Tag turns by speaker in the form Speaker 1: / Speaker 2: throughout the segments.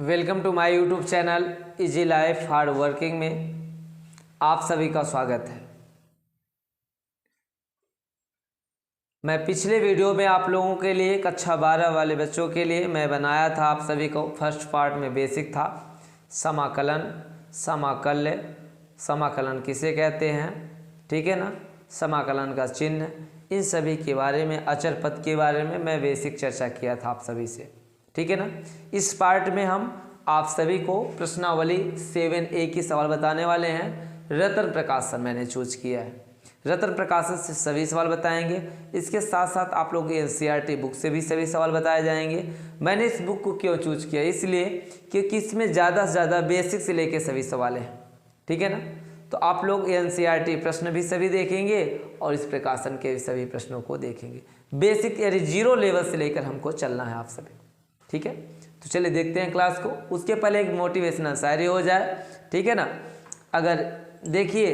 Speaker 1: Welcome to my YouTube channel easy life hard working में आप सभी का स्वागत है। मैं पिछले वीडियो में आप लोगों के लिए कक्षा 12 वाले बच्चों के लिए मैं बनाया था, आप सभी को फर्स्ट पार्ट में बेसिक था समाकलन, समाकल्य, समाकलन किसे कहते हैं, ठीक है ना, समाकलन का चिन्ह, इन सभी के बारे में, अचर पद के बारे में मैं बेसिक चर्चा किया था आप सभी से, ठीक है ना। इस पार्ट में हम आप सभी को प्रश्नावली 7A की सवाल बताने वाले हैं। रतन प्रकाशन मैंने चूज किया है, रतन प्रकाशन से सभी सवाल बताएंगे। इसके साथ साथ आप लोग NCERT बुक से भी सभी सवाल बताए जाएंगे। मैंने इस बुक को क्यों चूज किया, इसलिए क्योंकि इसमें ज़्यादा से ज़्यादा बेसिक से लेके सभी सवाल हैं, ठीक है ना। तो आप लोग NCERT प्रश्न भी सभी देखेंगे और इस प्रकाशन के सभी प्रश्नों को देखेंगे। बेसिक यानी 0 लेवल से लेकर हमको चलना है आप सभी, ठीक है। तो चलिए देखते हैं क्लास को। उसके पहले एक मोटिवेशनल शायरी हो जाए, ठीक है ना। अगर देखिए,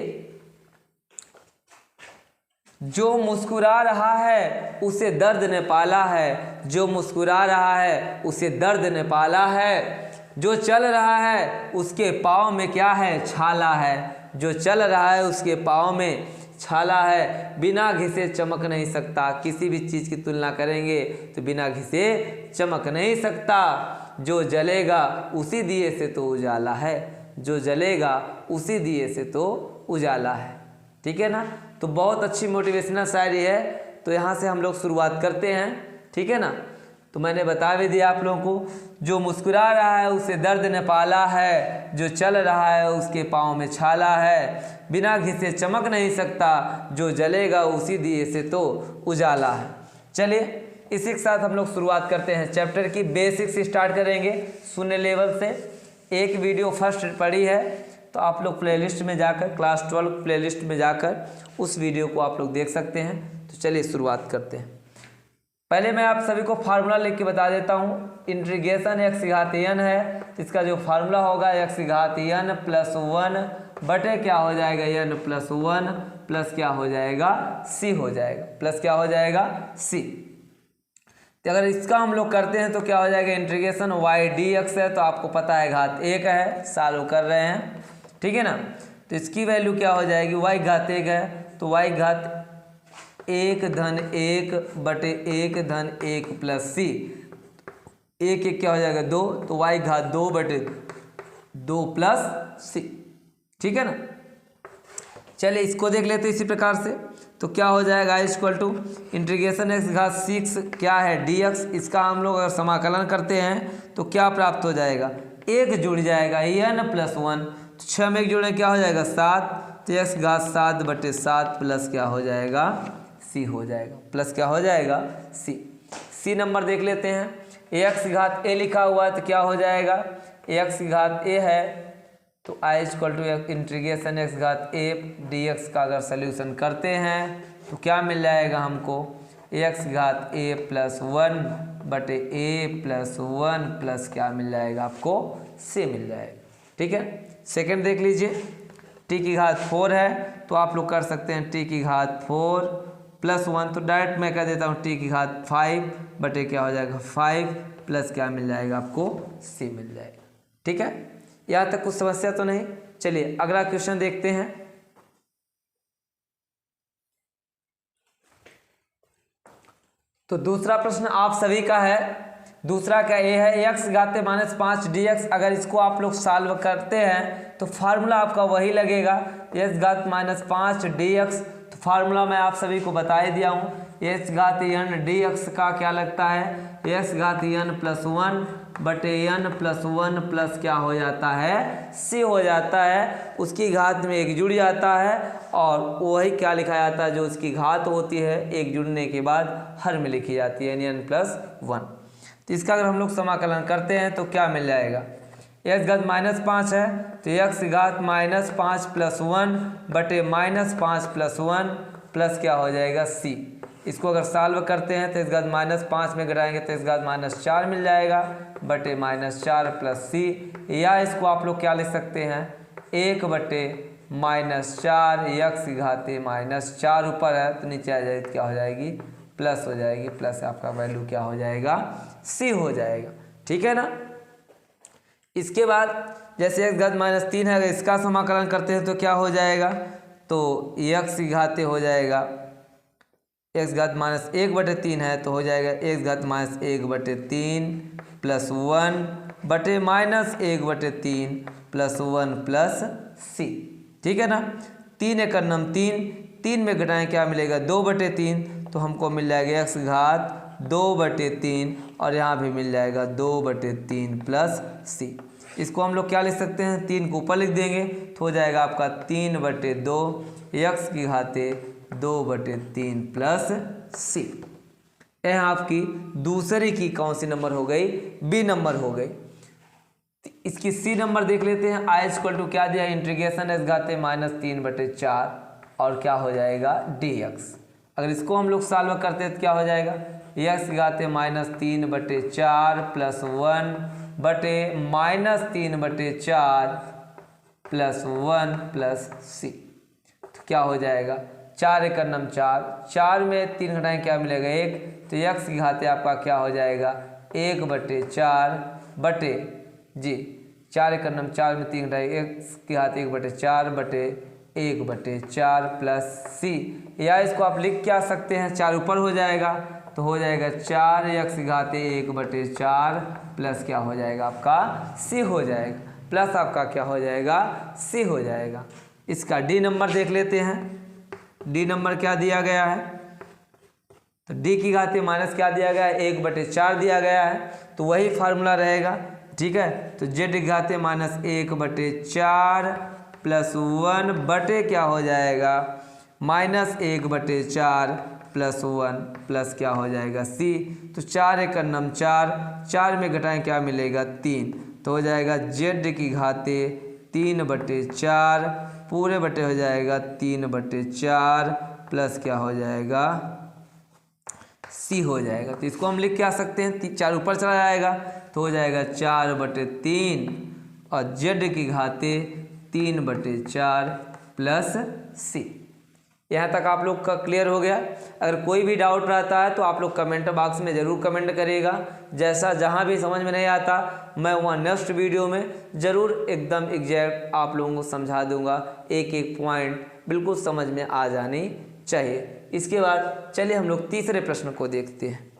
Speaker 1: जो मुस्कुरा रहा है उसे दर्द ने पाला है, जो मुस्कुरा रहा है उसे दर्द ने पाला है, जो चल रहा है उसके पाँव में क्या है, छाला है, जो चल रहा है उसके पाँव में छाला है, बिना घिसे चमक नहीं सकता। किसी भी चीज़ की तुलना करेंगे तो बिना घिसे चमक नहीं सकता। जो जलेगा उसी दिए से तो उजाला है, जो जलेगा उसी दिए से तो उजाला है, ठीक है ना। तो बहुत अच्छी मोटिवेशनल शायरी है। तो यहाँ से हम लोग शुरुआत करते हैं, ठीक है ना। तो मैंने बता भी दिया आप लोगों को, जो मुस्कुरा रहा है उसे दर्द ने पाला है, जो चल रहा है उसके पाँव में छाला है, बिना घिसे चमक नहीं सकता, जो जलेगा उसी दिए से तो उजाला है। चलिए इसी के साथ हम लोग शुरुआत करते हैं चैप्टर की। बेसिक से स्टार्ट करेंगे, शून्य लेवल से। एक वीडियो फर्स्ट पढ़ी है तो आप लोग प्लेलिस्ट में जाकर, क्लास 12 प्लेलिस्ट में जाकर उस वीडियो को आप लोग देख सकते हैं। तो चलिए शुरुआत करते हैं। पहले मैं आप सभी को फार्मूला लिख के बता देता हूँ। इंटीग्रेशन x घात n है, तो इसका जो फार्मूला होगा x घात n प्लस 1 बटे क्या हो जाएगा, n प्लस 1 प्लस क्या हो जाएगा, c हो जाएगा, प्लस क्या हो जाएगा, c। तो अगर इसका हम लोग करते हैं तो क्या हो जाएगा, इंटीग्रेशन y dx है, तो आपको पता है घात 1 है, सॉल्व कर रहे हैं, ठीक है ना। तो इसकी वैल्यू क्या हो जाएगी, y घात 1 है तो y घात 1 धन 1 बटे 1 धन 1 प्लस c, 1 1 क्या हो जाएगा 2, तो y घात 2 बटे 2 प्लस c, ठीक है ना। चलिए इसको देख लेते इसी प्रकार से। तो क्या हो जाएगा, इक्वल टू इंटीग्रेशन x घात 6 क्या है dx, इसका हम लोग अगर समाकलन करते हैं तो क्या प्राप्त हो जाएगा, 1 जुड़ जाएगा n प्लस 1, तो 6 में 1 जुड़े क्या हो जाएगा 7, तो x घात 7 बटे 7 प्लस क्या हो जाएगा, c हो जाएगा, प्लस क्या हो जाएगा c नंबर देख लेते हैं। x घात a लिखा हुआ है तो क्या हो जाएगा, x घात a है तो i equal to integration x घात a dx का अगर सोल्यूशन करते हैं तो क्या मिल जाएगा हमको, x घात a प्लस 1 बटे a प्लस 1 प्लस क्या मिल जाएगा आपको, c मिल जाएगा, ठीक है। सेकंड देख लीजिए, t की घात 4 है तो आप लोग कर सकते हैं t की घात 4 प्लस 1, तो डायरेक्ट मैं कह देता हूँ t की घात 5 बटे क्या हो जाएगा 5 प्लस क्या मिल जाएगा आपको, c मिल जाएगा, ठीक है। यहाँ तक कुछ समस्या तो नहीं। चलिए अगला क्वेश्चन देखते हैं। तो दूसरा प्रश्न आप सभी का है, दूसरा क्या ये है, x घात -5 dx। अगर इसको आप लोग सॉल्व करते हैं तो फार्मूला आपका वही लगेगा, x घात -5 dx। तो फार्मूला मैं आप सभी को बता ही दिया हूँ, x घात n dx का क्या लगता है, x घात n प्लस 1 बटे n प्लस 1 प्लस क्या हो जाता है, c हो जाता है। उसकी घात में 1 जुड़ जाता है और वही क्या लिखा जाता है, जो उसकी घात होती है 1 जुड़ने के बाद हर में लिखी जाती है, n प्लस 1। तो इसका अगर हम लोग समाकलन करते हैं तो क्या मिल जाएगा, x घात -5 है तो x घात -5 प्लस 1 बटे -5 प्लस 1 प्लस क्या हो जाएगा c। इसको अगर सॉल्व करते हैं तो इस घात -5 में घटाएंगे तो इस घात -4 मिल जाएगा बटे -4 प्लस c, या इसको आप लोग क्या लिख सकते हैं, 1 बटे -4 x घात -4 ऊपर है तो नीचे आ जाए क्या हो जाएगी, प्लस हो जाएगी, प्लस आपका वैल्यू क्या हो जाएगा, c हो जाएगा, ठीक है ना। इसके बाद जैसे x घात माइनस 3 है, अगर इसका समाकलन करते हैं तो क्या हो जाएगा, तो x की घाते हो जाएगा x घात माइनस 1/3 है तो हो जाएगा x घात माइनस 1/3 प्लस 1 बटे माइनस 1/3 प्लस 1 प्लस c। ठीक है ना। 3 एकड़ नम 3 में घटाएं क्या मिलेगा, 2/3, तो हमको मिल जाएगा x घात 2/3 और यहाँ भी मिल जाएगा 2/3 प्लस c। इसको हम लोग क्या लिख सकते हैं, 3 को ऊपर लिख देंगे तो हो जाएगा आपका 3/2 x की घाते 2/3 प्लस c। यह आपकी दूसरी की कौन सी नंबर हो गई, बी नंबर हो गई। इसकी सी नंबर देख लेते हैं। आई इक्वल टू क्या दिया, इंटीग्रेशन x घाते माइनस 3/4 और क्या हो जाएगा dx। अगर इसको हम लोग सॉल्व करते हैं तो क्या हो जाएगा, x घाते माइनस 3/4 प्लस 1 बटे माइनस 3/4 प्लस 1 प्लस c। तो क्या हो जाएगा, 4 एकड़ नम 4 में 3 घटाएं क्या मिलेगा 1, तो x की घाते आपका क्या हो जाएगा 1/4 बटे जी 4 एकड़ नम 4 में 3 घटाएं x की घाते 1/4 बटे 1/4 प्लस c। या इसको आप लिख क्या सकते हैं, 4 ऊपर हो जाएगा तो हो जाएगा 4x की घाते 1/4 प्लस क्या हो जाएगा आपका c हो जाएगा, प्लस आपका क्या हो जाएगा c हो जाएगा। इसका डी नंबर देख लेते हैं। डी नंबर क्या दिया गया है, तो डी की घाते माइनस क्या दिया गया है 1/4 दिया गया है, तो वही फार्मूला रहेगा। ठीक है, तो जेड की घाते माइनस 1/4 प्लस 1 बटे क्या हो जाएगा माइनस 1/4 प्लस 1 प्लस क्या हो जाएगा c। तो 4 एकड़ नम 4 में घटाएं क्या मिलेगा 3, तो हो जाएगा जेड की घाते 3/4 पूरे बटे हो जाएगा 3/4 प्लस क्या हो जाएगा c हो जाएगा। तो इसको हम लिख क्या सकते हैं, 4 ऊपर चला जाएगा तो हो जाएगा 4/3 और जेड की घाते 3/4 प्लस c। यहाँ तक आप लोग का क्लियर हो गया। अगर कोई भी डाउट रहता है तो आप लोग कमेंट बॉक्स में ज़रूर कमेंट करिएगा। जैसा जहाँ भी समझ में नहीं आता मैं वहाँ नेक्स्ट वीडियो में ज़रूर एकदम एग्जैक्ट आप लोगों को समझा दूंगा, एक एक पॉइंट बिल्कुल समझ में आ जानी चाहिए। इसके बाद चलिए हम लोग तीसरे प्रश्न को देखते हैं।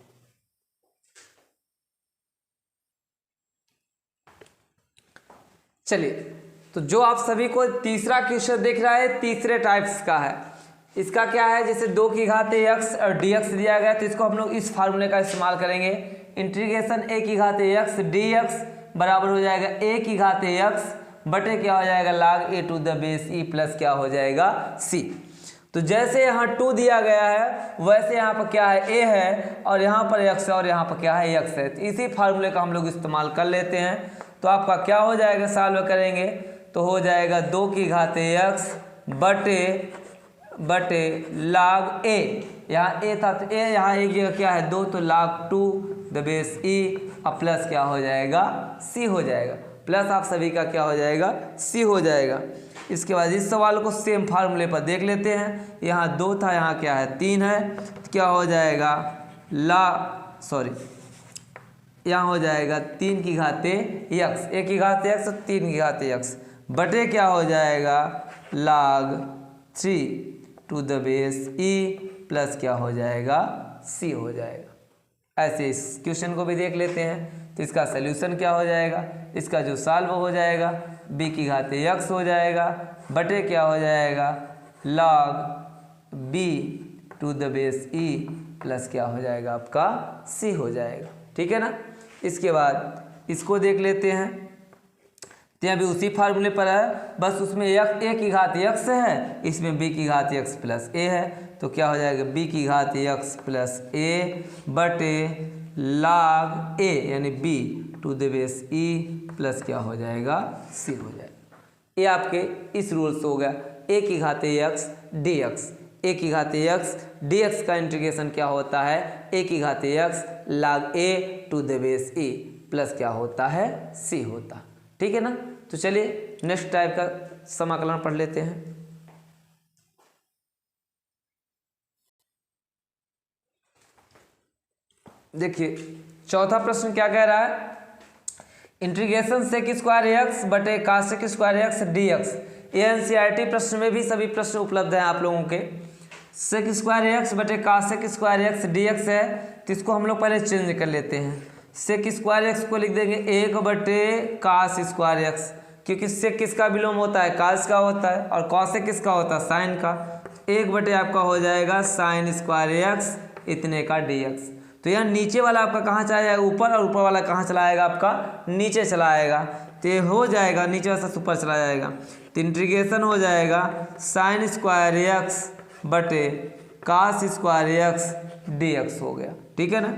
Speaker 1: चलिए, तो जो आप सभी को तीसरा क्वेश्चन दिख रहा है तीसरे टाइप्स का है। इसका क्या है, जैसे 2 की घाते x और dx दिया गया, तो इसको हम लोग इस फार्मूले का इस्तेमाल करेंगे। इंटीग्रेशन a की घाते x dx बराबर हो जाएगा a की घाते x बटे क्या हो जाएगा log a to the base e plus क्या हो जाएगा c। तो जैसे यहाँ 2 दिया गया है वैसे यहाँ पर क्या है a है और यहाँ पर x है और यहाँ पर क्या है x है। तो इसी फार्मूले का हम लोग इस्तेमाल कर लेते हैं। तो आपका क्या हो जाएगा, सॉल्व करेंगे तो हो जाएगा 2 की घाते x बटे log a, यहाँ a था तो a यहाँ एक जगह क्या है 2, तो log 2 द बेस e और प्लस क्या हो जाएगा c हो जाएगा, प्लस आप सभी का क्या हो जाएगा c हो जाएगा। इसके बाद इस सवाल को सेम फार्मूले पर देख लेते हैं। यहाँ 2 था, यहाँ क्या है 3 है, तो क्या हो जाएगा यहाँ हो जाएगा 3 की घाते x, 1 की घाते x और 3 की घाते x बटे क्या हो जाएगा log 3 to the base e plus क्या हो जाएगा c हो जाएगा। ऐसे इस क्वेश्चन को भी देख लेते हैं। तो इसका सल्यूशन क्या हो जाएगा, इसका जो सॉल्व हो जाएगा b की घाते x हो जाएगा बटे क्या हो जाएगा log b to the base e plus क्या हो जाएगा आपका c हो जाएगा। ठीक है ना। इसके बाद इसको देख लेते हैं। तो यहाँ भी उसी फार्मूले पर है, बस उसमें a की घात x है, इसमें b की घात x प्लस a है। तो क्या हो जाएगा b की घात x प्लस a बटे log a यानी b to the base e plus क्या हो जाएगा c हो जाएगा। ये आपके इस रूल से हो गया a की घाते x dx। a की घाते x dx का इंटीग्रेशन क्या होता है a की घाते x log a to the base e plus क्या होता है c होता। ठीक है ना। तो चलिए नेक्स्ट टाइप का समाकलन पढ़ लेते हैं। देखिए चौथा प्रश्न क्या कह रहा है, इंटीग्रेशन सेक स्क्वायर एक्स बटे कासेक स्क्वायर एक्स डी एक्स। ये NCERT प्रश्न में भी सभी प्रश्न उपलब्ध हैं आप लोगों के। सेक स्क्वायर एक्स बटे कासेक स्क्वायर एक्स डी एक्स है, तो इसको हम लोग पहले चेंज कर लेते हैं। सेक स्क्वायर एक्स को लिख देंगे 1 बटे कास स्क्वायर एक्स, क्योंकि सेक किसका विलोम होता है, कास का होता है, और कॉसेक किसका होता है, साइन का। 1 बटे आपका हो जाएगा साइन स्क्वायर एक्स इतने का डी एक्स। तो यहाँ नीचे वाला आपका कहाँ चला जाएगा, ऊपर, और ऊपर वाला कहाँ चला आएगा, आपका नीचे चला आएगा। तो ये हो जाएगा नीचे वाला से ऊपर चला जाएगा, तो इंटीग्रेशन हो जाएगा साइन स्क्वायर एक्स बटे cos square x d x हो गया। ठीक है ना।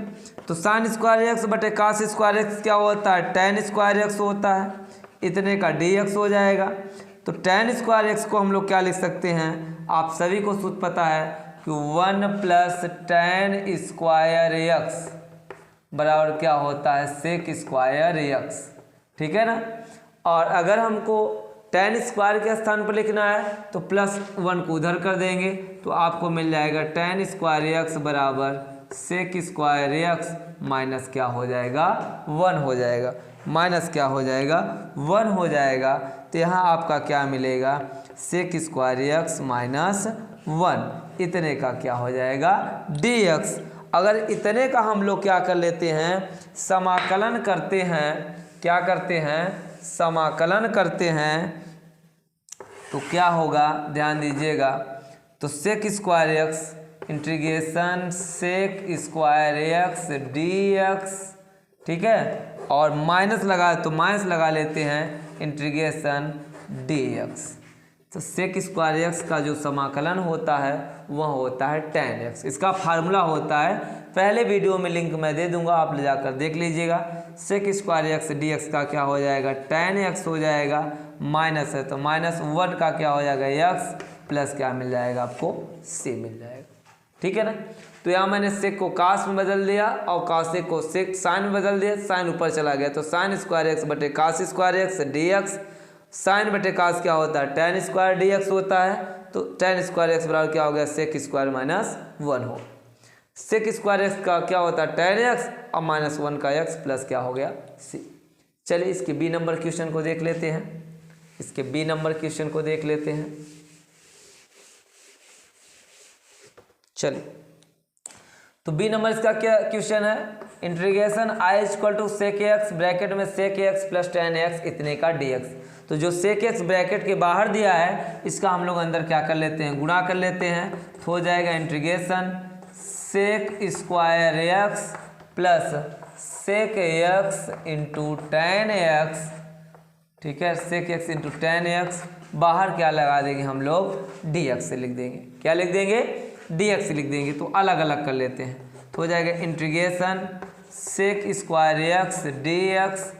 Speaker 1: तो साइन स्क्वायर एक्स बटे कास स्क्वायर एक्स क्या होता है, टेन स्क्वायर एक्स होता है, इतने का डी एक्स हो जाएगा। तो टेन स्क्वायर एक्स को हम लोग क्या लिख सकते हैं, आप सभी को सूत्र पता है कि 1 प्लस टेन स्क्वायर एक्स बराबर क्या होता है, सेक स्क्वायर एक्स। ठीक है ना। और अगर हमको टेन स्क्वायर के स्थान पर लिखना है तो +1 को उधर कर देंगे, तो आपको मिल जाएगा टेन स्क्वायर एक्स बराबर सेक स्क्वायर एक्स माइनस क्या हो जाएगा, 1 हो जाएगा, माइनस क्या हो जाएगा, 1 हो जाएगा। तो यहाँ आपका क्या मिलेगा, सेक स्क्वायर एक्स माइनस 1 इतने का क्या हो जाएगा, डी एक्स। अगर इतने का हम लोग क्या कर लेते हैं, समाकलन करते हैं, क्या करते हैं, समाकलन करते हैं, तो क्या होगा, ध्यान दीजिएगा। तो sec square x integration sec square x d x, ठीक है, और माइनस लगा तो माइनस लगा लेते हैं इंटीग्रेशन डी एक्स। तो सेक स्क्वायर एक्स का जो समाकलन होता है वह होता है टेन एक्स। इसका फार्मूला होता है, पहले वीडियो में लिंक मैं दे दूंगा, आप ले जाकर देख लीजिएगा। Sec square x d x का क्या हो जाएगा, टेन एक्स हो जाएगा, माइनस है तो -1 का क्या हो जाएगा, एक्स, प्लस क्या मिल जाएगा आपको, सी मिल जाएगा। ठीक है ना। तो यहाँ मैंने सेक को कास में बदल दिया और कासे को सेक साइन में बदल दिया, साइन ऊपर चला गया, तो साइन स्क्वायर एक्स बटे cos square x d x. Sine बटे कास क्या होता है, टेन स्क्वायर डी एक्स होता है, तो टेन स्क्वायर एक्स बराबर क्या हो गया, सेक स्क्वायर -1 हो। सेक स्क्वायर एक्स का क्या होता है, टेन एक्स और -1 का एक्स प्लस क्या हो गया, सी। चलिए इसके बी नंबर क्वेश्चन को देख लेते हैं, इसके बी नंबर क्वेश्चन को देख लेते हैं। चलिए तो बी नंबर इसका क्या क्वेश्चन है, integration I equal to sec x bracket में sec x plus ten x इतने का डी एक्स। तो जो सेक एक्स ब्रैकेट के बाहर दिया है इसका हम लोग अंदर क्या कर लेते हैं, गुणा कर लेते हैं, तो हो जाएगा integration sec square x plus sec x into tan x. ठीक है, sec x into tan x, बाहर क्या लगा देंगे हम लोग, डी एक्स से लिख देंगे, क्या लिख देंगे, डी एक्स लिख देंगे। तो अलग अलग कर लेते हैं, तो हो जाएगा integration sec square x d x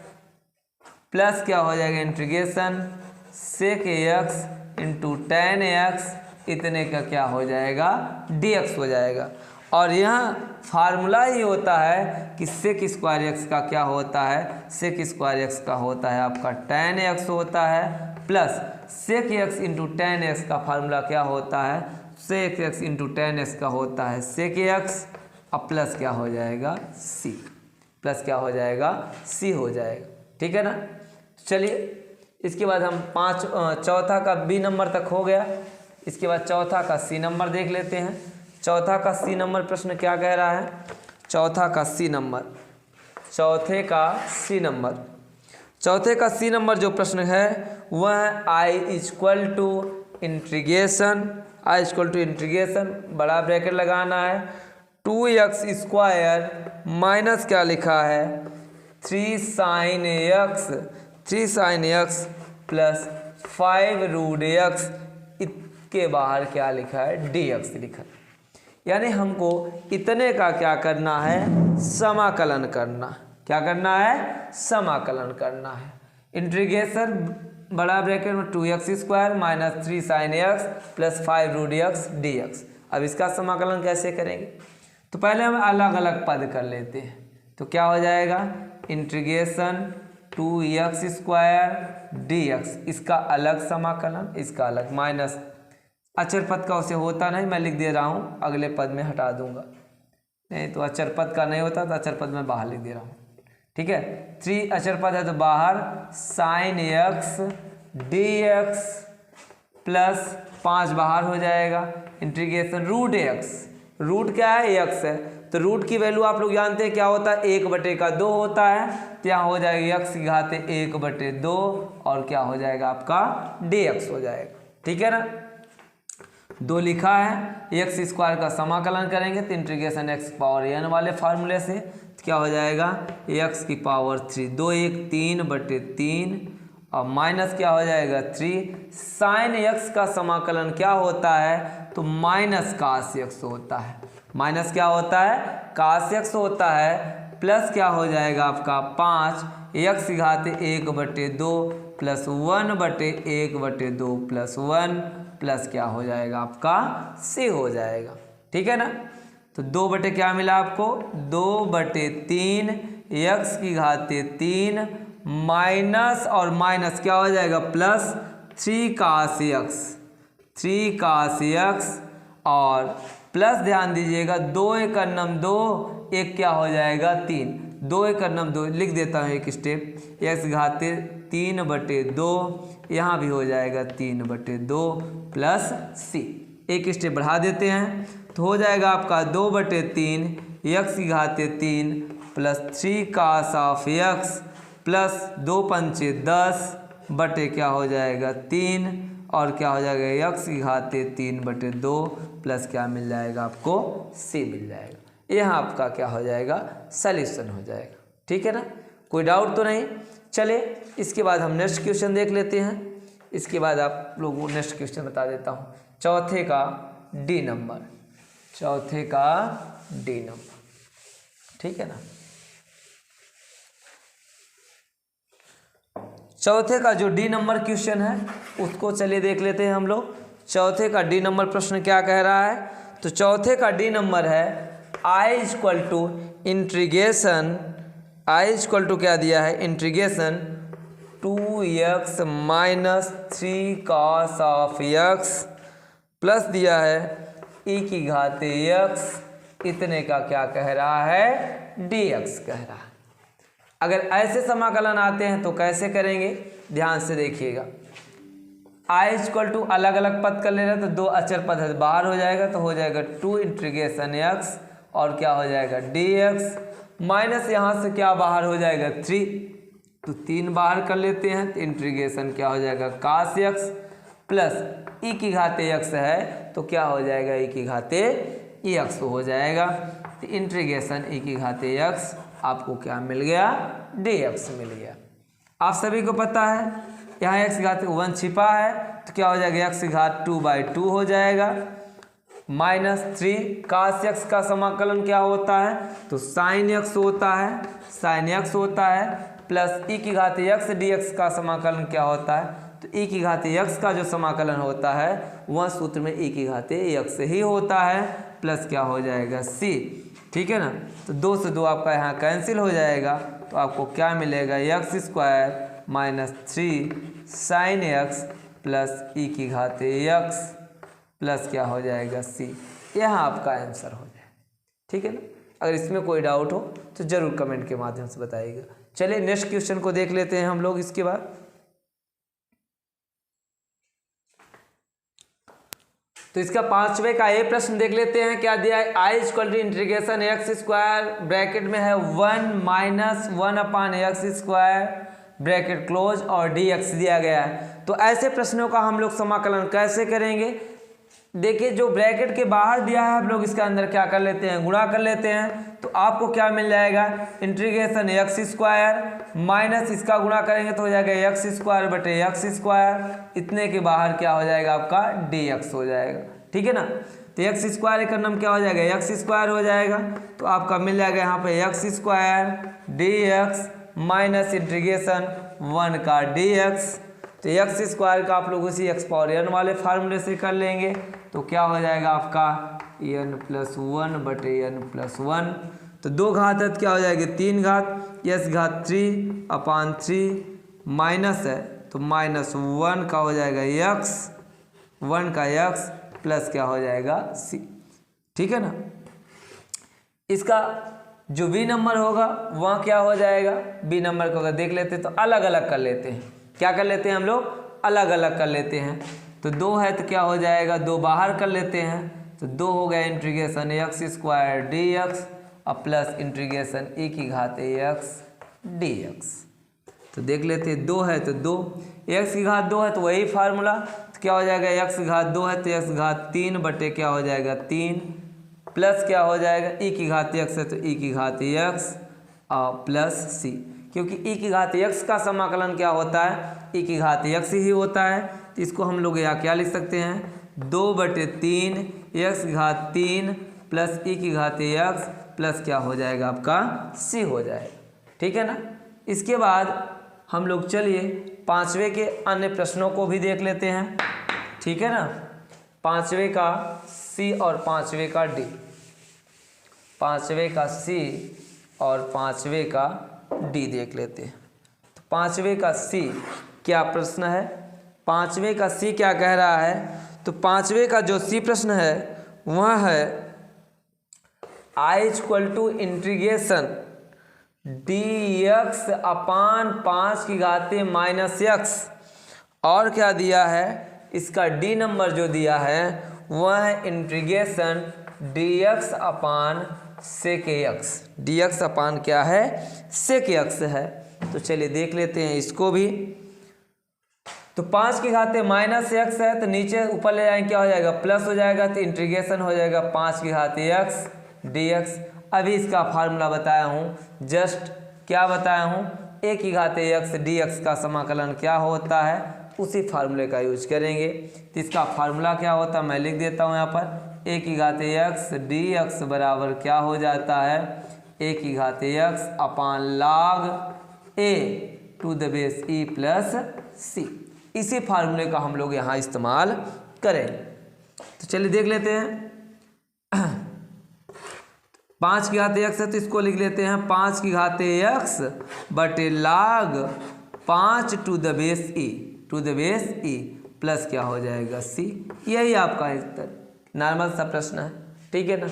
Speaker 1: plus क्या हो जाएगा integration sec x into tan x इतने का क्या हो जाएगा, डी एक्स हो जाएगा। और यहाँ फार्मूला ही होता है कि सेक स्क्वायर एक्स का क्या होता है, सेक स्क्वायर एक्स का होता है आपका टेन एक्स होता है, plus sec x into tan x का फार्मूला क्या होता है, sec x into tan x का होता है सेक एक्स, अब प्लस क्या हो जाएगा, सी, प्लस क्या हो जाएगा, सी हो जाएगा। ठीक है ना। चलिए इसके बाद हम चौथा का बी नंबर तक हो गया, इसके बाद चौथा का सी नंबर देख लेते हैं। चौथा का सी नंबर प्रश्न क्या कह रहा है, चौथा का सी नंबर, चौथे का सी नंबर जो प्रश्न है वह है I equal to integration, I equal to integration बड़ा ब्रैकेट लगाना है 2x स्क्वायर माइनस क्या लिखा है 3 sin x plus 5 root x, इसके बाहर क्या लिखा है, dx लिखा है। यानी हमको इतने का क्या करना है, समाकलन करना, क्या करना है, समाकलन करना है। इंटीग्रेशन बड़ा ब्रैकेट में 2x square minus 3 sin x plus 5 root x dx। अब इसका समाकलन कैसे करेंगे, तो पहले हम अलग अलग पद कर लेते हैं, तो क्या हो जाएगा इंटीग्रेशन 2x स्क्वायर dx, इसका अलग समाकलन, इसका अलग, माइनस अचर पद का उसे होता नहीं, मैं लिख दे रहा हूँ, अगले पद में हटा दूंगा, नहीं तो अचर पद का नहीं होता तो अचर पद में बाहर लिख दे रहा हूँ। ठीक है। 3 अचर पद है तो बाहर sine x d x plus 5 बाहर हो जाएगा, इंटीग्रेशन रूट एक्स, रूट क्या है एक्स है, तो रूट की वैल्यू आप लोग जानते हैं क्या होता है 1/2 होता है, तो यहाँ हो जाएगा एक्स की घात 1/2 और क्या हो जाएगा आपका dx हो जाएगा, ठीक है ना। 2 लिखा है, एक्स स्क्वायर का समाकलन करेंगे तो इंटीग्रेशन एक्स पावर एन वाले फार्मूले से तो क्या हो जाएगा एक्स की पावर 3, 2 1 3/3 और माइनस क्या हो जाएगा 3, साइन एक्स का समाकलन क्या होता है तो माइनस कास एक्स होता है, माइनस क्या होता है कास एक्स होता है, प्लस क्या हो जाएगा आपका 5 एक्स की घात 1/2 प्लस 1/1/2 प्लस 1 प्लस क्या हो जाएगा आपका सी हो जाएगा, ठीक है ना। तो 2 क्या मिला आपको 2/3 एक्स की घात 3 माइनस और माइनस क्या हो जाएगा प्लस 3 कास एक्स और प्लस ध्यान दीजिएगा 2 1 2 1 क्या हो जाएगा 3, 2 1 2 लिख देता हूँ एक स्टेप, एक्स घात 3/2 यहाँ भी हो जाएगा 3/2 प्लस सी, एक स्टेप बढ़ा देते हैं तो हो जाएगा आपका 2/3 एक्स की घात 3 plus 3 cos of x plus 2 पंचे 10 बटे क्या हो जाएगा 3 और क्या हो जाएगा एक्स की घात 3/2 प्लस क्या मिल जाएगा आपको सी मिल जाएगा, यहाँ आपका क्या हो जाएगा सॉल्यूशन हो जाएगा, ठीक है ना। कोई डाउट तो नहीं। चले इसके बाद हम नेक्स्ट क्वेश्चन देख लेते हैं, इसके बाद आप लोगों को नेक्स्ट क्वेश्चन बता देता हूँ, चौथे का डी नंबर, ठीक है ना। चौथे का जो डी नंबर क्वेश्चन है उसको चलिए देख लेते हैं हम लोग। चौथे का डी नंबर प्रश्न क्या कह रहा है, तो चौथे का डी नंबर है I equal to integration, I equal to क्या दिया है integration 2x minus 3 cos of x plus दिया है e की घात x इतने का क्या कह रहा है dx कह रहा है। अगर ऐसे समाकलन आते हैं तो कैसे करेंगे ध्यान से देखिएगा, आई इक्वल टू अलग अलग पद कर ले रहे तो 2 अचर पद है बाहर हो जाएगा तो हो जाएगा 2 इंटीग्रेशन x और क्या हो जाएगा dx माइनस यहाँ से क्या बाहर हो जाएगा 3 तो 3 बाहर कर लेते हैं तो इंटीग्रेशन क्या हो जाएगा कास x प्लस e की घात x है तो क्या हो जाएगा e की घात x हो जाएगा, तो इंटीग्रेशन e की घात x आपको क्या मिल गया dx मिल गया। आप सभी को पता है यहाँ x की घात 1 छिपा है तो क्या हो जाएगा x की घात 2/2 हो जाएगा, माइनस 3 कास x का समाकलन क्या होता है तो साइन x होता है, प्लस e की घात x dx का समाकलन क्या होता है तो e की घात x का जो समाकलन होता है वह सूत्र में e की घात x ही होता है, प्लस क्या हो जाएगा c, ठीक है ना। तो 2 से 2 आपका यहाँ कैंसिल हो जाएगा तो आपको क्या मिलेगा x² minus 3 sine x plus e की घात x प्लस क्या हो जाएगा c, यहाँ आपका आंसर हो जाए, ठीक है ना। अगर इसमें कोई डाउट हो तो ज़रूर कमेंट के माध्यम से बताइएगा। चलिए नेक्स्ट क्वेश्चन को देख लेते हैं हम लोग। इसके बाद तो इसका 5वें का ए प्रश्न देख लेते हैं, क्या दिया है I equal to integration x² bracket में है 1 माइनस 1/x² ब्रैकेट क्लोज और dx दिया गया है। तो ऐसे प्रश्नों का हम लोग समाकलन कैसे करेंगे, देखिए जो ब्रैकेट के बाहर दिया है हम लोग इसके अंदर क्या कर लेते हैं गुणा कर लेते हैं, तो आपको क्या मिल जाएगा इंटीग्रेशन x² माइनस इसका गुणा करेंगे तो हो जाएगा x² इतने के बाहर क्या हो जाएगा आपका dx हो जाएगा, ठीक है ना। तो x² का नाम क्या हो जाएगा x² हो जाएगा, तो आपका मिल जाएगा यहाँ पे x² dx माइनस इंटीग्रेशन 1 का dx, तो x² का आप लोग उसी x पावर n वाले फार्मूले से कर लेंगे तो क्या हो जाएगा आपका n+1/n+1, तो 2 घात है क्या हो जाएगी 3 घात s घात 3/3 माइनस है तो -1 का हो जाएगा x 1 का x प्लस क्या हो जाएगा c, ठीक है ना। इसका जो बी नंबर होगा वहाँ क्या हो जाएगा, बी नंबर को अगर देख लेते हैं तो अलग अलग कर लेते हैं। क्या कर लेते हैं हम लोग, अलग अलग कर लेते हैं। तो 2 है तो क्या हो जाएगा, 2 बाहर कर लेते हैं तो 2 हो गया integration x square D x और प्लस इंटीग्रेशन e की घात एक्स डी एक्स। तो देख लेते हैं 2 है तो 2, एक्स की घात 2 है तो वही फार्मूला, तो क्या हो जाएगा एक्स की घात 2 है तो एक्स की घात 3 बटे क्या हो जाएगा 3 प्लस क्या हो जाएगा e की घात x है तो e की घात x और प्लस c, क्योंकि e की घात x का समाकलन क्या होता है, e की घात x ही होता है। तो इसको हम लोग यहाँ क्या लिख सकते हैं 2/3 x की घात 3 प्लस e की घात x प्लस क्या हो जाएगा आपका c हो जाएगा। ठीक है ना। इसके बाद हम लोग चलिए 5वें के अन्य प्रश्नों को भी देख लेते हैं। ठीक है ना, 5वें का C और 5वें का D, 5वें का C और 5वें का D देख लेते हैं। तो 5वें का C क्या प्रश्न है, 5वें का C क्या कह रहा है, तो 5वें का जो C प्रश्न है वह है I = इंटीग्रेशन dx अपान 5 की घाते -x, और क्या दिया है, इसका D नंबर जो दिया है वह है इंटीग्रेशन dx अपान sec x, dx अपान क्या है sec x है। तो चलिए देख लेते हैं इसको भी। तो 5 की घाते -x है तो नीचे ऊपर ले जाएंगे क्या हो जाएगा प्लस हो जाएगा, तो इंटीग्रेशन हो जाएगा 5 की घाते x dx। अभी इसका फार्मूला बताया हूँ, जस्ट क्या बताया हूँ, a की घाते x dx का समाकलन क्या होता है उसी फार्मूले का यूज करेंगे। तो इसका फार्मूला क्या होता है मैं लिख देता हूँ यहाँ पर, a की घाते x dx बराबर क्या हो जाता है a की घाते x upon log a to the base e plus c। इसी फार्मूले का हम लोग यहाँ इस्तेमाल करें। तो चलिए देख लेते हैं 5 की घाते x है तो इसको लिख लेते हैं 5 की घाते x बटे log 5 to the base e plus क्या हो जाएगा c। यही आपका उत्तर, नॉर्मल सा प्रश्न है। ठीक है ना।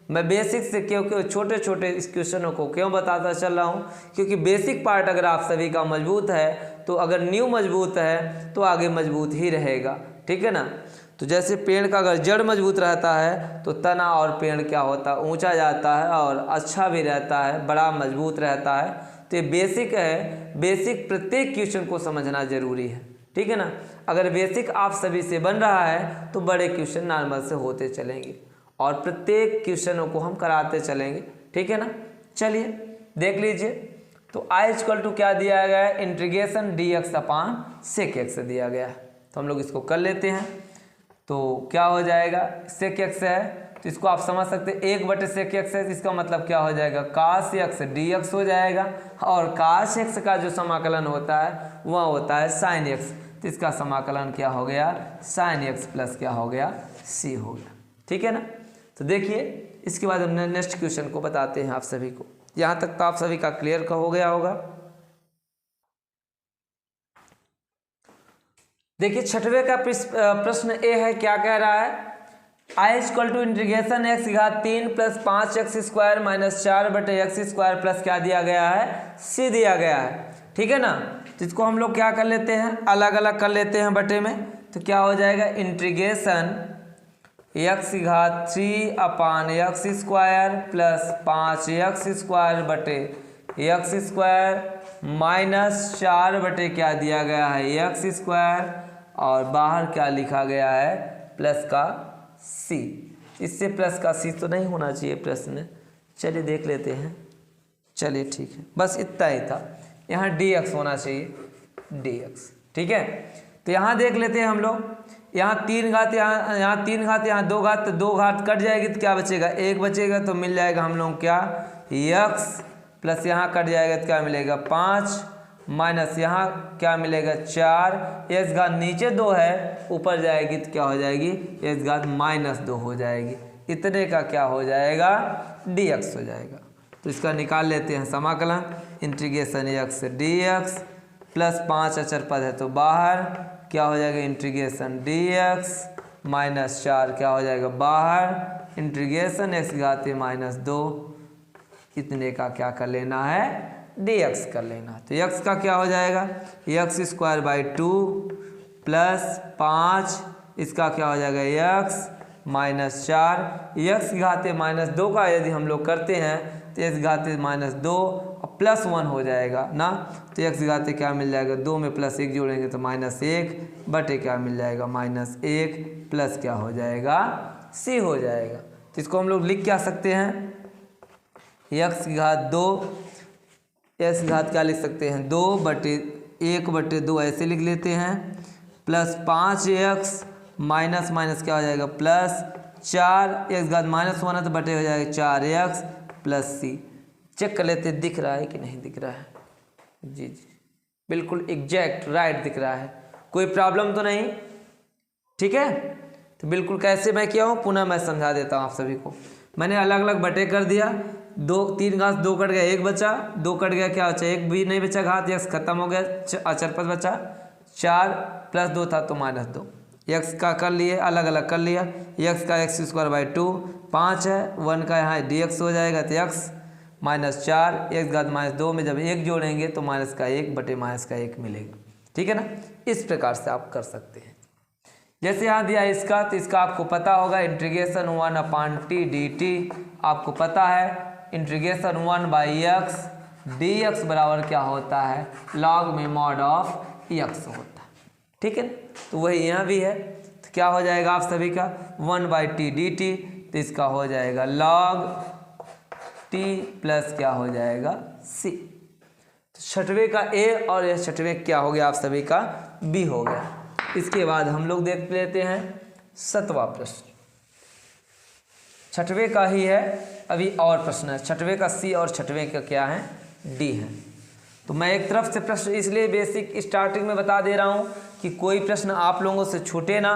Speaker 1: मैं बेसिक से क्योंकि छोटे छोटे इस क्वेश्चनों को क्यों बताता चल रहा हूँ, क्योंकि बेसिक पार्ट अगर आप सभी का मजबूत है तो अगर नींव मजबूत है तो आगे मजबूत ही रहेगा। ठीक है ना। तो जैसे पेड़ का अगर जड़ मजबूत रहता है तो तना और पेड़ क्या होता है ऊंचा जाता है और अच्छा भी रहता है, बड़ा मजबूत रहता है। तो ये बेसिक है, बेसिक प्रत्येक क्वेश्चन को समझना जरूरी है। ठीक है ना। अगर बेसिक आप सभी से बन रहा है तो बड़े क्वेश्चन नॉर्मल से होते चलेंगे और प्रत्येक क्वेश्चनों को हम कराते चलेंगे। ठीक है ना। चलिए देख लीजिए। तो I = क्या दिया गया है, इंटीग्रेशन dx अपान sec x दिया गया है। तो हम लोग इसको कर लेते हैं। तो क्या हो जाएगा, sec x है तो इसको आप समझ सकते हैं 1/sec x है, इसका मतलब क्या हो जाएगा cos x dx हो जाएगा, और cos x का जो समाकलन होता है वह होता है sin x। तो इसका समाकलन क्या हो गया sin x प्लस क्या हो गया c हो गया। ठीक है ना। तो देखिए इसके बाद हम नेक्स्ट क्वेश्चन को बताते हैं आप सभी को। यहाँ तक तो आप सभी का क्लियर का हो गया होगा। देखिए 6वें का प्रश्न ए है, क्या कह रहा है, I = इंटीग्रेशन x की घात 3 plus 5x square minus 4/x square plus क्या दिया गया है c दिया गया है। ठीक है ना। तो इसको हम लोग क्या कर लेते हैं, अलग अलग कर लेते हैं बटे में। तो क्या हो जाएगा इंटीग्रेशन x की घात 3 अपान x square plus 5x square बटे x स्क्वायर माइनस 4 बटे क्या दिया गया है x स्क्वायर, और बाहर क्या लिखा गया है प्लस का c। इससे प्लस का c तो नहीं होना चाहिए प्रश्न। चलिए देख लेते हैं। चलिए ठीक है, बस इतना ही था, यहाँ dx होना चाहिए dx। ठीक है। तो यहाँ देख लेते हैं हम लोग, यहाँ 3 घात यहाँ 3 घात यहाँ 2 घात, तो 2 घात कट जाएगी तो क्या बचेगा 1 बचेगा। तो मिल जाएगा हम लोग क्या x प्लस यहाँ कट जाएगा तो क्या मिलेगा 5 माइनस यहाँ क्या मिलेगा 4, x घात नीचे 2 है ऊपर जाएगी तो क्या हो जाएगी x घात -2 हो जाएगी। इतने का क्या हो जाएगा dx हो जाएगा। तो इसका निकाल लेते हैं समाकलन, इंटीग्रेशन x dx प्लस 5 अचर पद है तो बाहर क्या हो जाएगा इंटीग्रेशन dx माइनस 4 क्या हो जाएगा बाहर इंटीग्रेशन x घाते -2, इतने का क्या कर लेना है, dx कर लेना। तो x का क्या हो जाएगा, x स्क्वायर बाई 2 प्लस 5, इसका क्या हो जाएगा x माइनस 4, x घाते माइनस 2 का यदि हम लोग करते हैं तो x घाते माइनस 2 और प्लस 1 हो जाएगा ना। तो x घाते क्या मिल जाएगा, 2 में प्लस 1 जोड़ेंगे तो माइनस 1 बटे क्या मिल जाएगा, माइनस 1 प्लस क्या हो जाएगा, c हो जाएगा। तो इसको हम लोग लिख क्या सकते हैं, x घात 2, x घात क्या लिख सकते हैं, 2 बटे 1 बटे 2 ऐसे लिख लेते हैं, प्लस 5x माइनस माइनस क्या हो जाएगा प्लस 4, x घात माइनस 1 है तो बटे हो जाएगा 4x प्लस c। चेक कर लेते हैं दिख रहा है कि नहीं दिख रहा है, जी बिल्कुल एग्जैक्ट राइट दिख रहा है, कोई प्रॉब्लम तो नहीं, ठीक है। तो बिल्कुल कैसे मैं किया हूँ पुनः मैं समझा देता हूँ आप सभी को। मैंने अलग अलग बटे कर दिया, 3 घात 2 कट गया 1 बचा, 2 कट गया क्या बचा 1 भी नहीं बचा, घात x खत्म हो गया, अचर पद बचा 4 प्लस 2 था तो माइनस 2, x का कर लिए अलग अलग कर लिया, x का x स्क्वायर बाई 2 5 है, 1 का यहाँ dx हो जाएगा तो x माइनस 4, x घात माइनस 2 में जब 1 जोड़ेंगे तो माइनस का 1 बटे माइनस का 1 मिलेगा, ठीक है ना। इस प्रकार से आप कर सकते हैं। जैसे यहाँ दिया इसका, तो इसका आपको पता होगा इंटीग्रेशन 1/t dt, आपको पता है इंटीग्रेशन 1/x dx बराबर क्या होता है, log में मॉड ऑफ x होता है, ठीक है। तो वही यहाँ भी है, तो क्या हो जाएगा आप सभी का 1/t dt, तो इसका हो जाएगा log t प्लस क्या हो जाएगा c। तो छठवें का a और यह छठवें क्या हो गया आप सभी का b हो गया। इसके बाद हम लोग देख लेते हैं 7वां प्रश्न, छठवें का ही है, अभी और प्रश्न है, छठवें का c और छठवें का क्या है d है। तो मैं एक तरफ से प्रश्न इसलिए बेसिक स्टार्टिंग में बता दे रहा हूँ कि कोई प्रश्न आप लोगों से छूटे ना